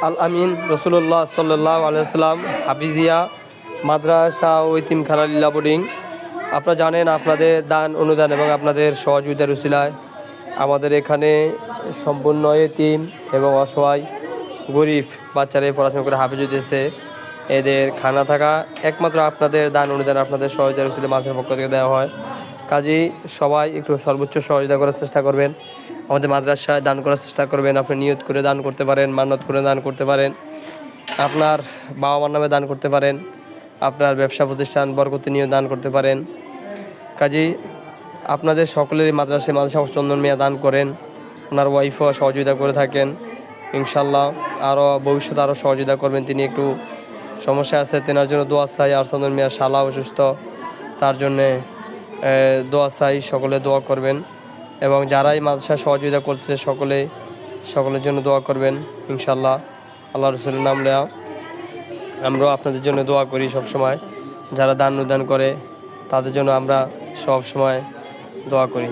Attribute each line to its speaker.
Speaker 1: আল আমিন রসুল্লাহ সাল্লাল্লাহু আলাইহি ওয়াসাল্লাম হাফিজিয়া মাদ্রাসা ও ইতিমখানা লীলা বোর্ডিং। আপনারা জানেন আপনাদের দান অনুদান এবং আপনাদের সহযোগিতার উসিলায় আমাদের এখানে সম্পূর্ণ এতিম এবং অসহায় গরিব বাচ্চারা পড়াশোনা করে হাফিজ হইতেছে। এদের খানা থাকা একমাত্র আপনাদের দান অনুদান আপনাদের সহযোগিতার উসিলায় মাসের পক্ষ থেকে দেওয়া হয়। কাজেই সবাই একটু সর্বোচ্চ সহযোগিতা করার চেষ্টা করবেন, আমাদের মাদ্রাসায় দান করার চেষ্টা করবেন। আপনি নিয়ত করে দান করতে পারেন, মান্নত করে দান করতে পারেন, আপনার বাবা মার নামে দান করতে পারেন, আপনার ব্যবসা প্রতিষ্ঠান বরকতি নিয়ে দান করতে পারেন। কাজেই আপনাদের সকলেরই মাদ্রাসা চন্দন মিয়া দান করেন, ওনার ওয়াইফও সহযোগিতা করে থাকেন। ইনশাল্লাহ আরও ভবিষ্যতে আরও সহযোগিতা করবেন। তিনি একটু সমস্যা আছে, তেনার জন্য দোয়া চাই। আর চন্দন মিয়ার শালা অসুস্থ, তার জন্যে দোয়া চাই, সকলে দোয়া করবেন। এবং যারাই মাদ্রাসায় সহযোগিতা করছে সকলের জন্য দোয়া করবেন ইনশাল্লাহ। আল্লাহ রসুলের নাম নেওয়া আমরাও আপনাদের জন্য দোয়া করি সবসময়। যারা দান অনুদান করে তাদের জন্য আমরা সব সময় দোয়া করি।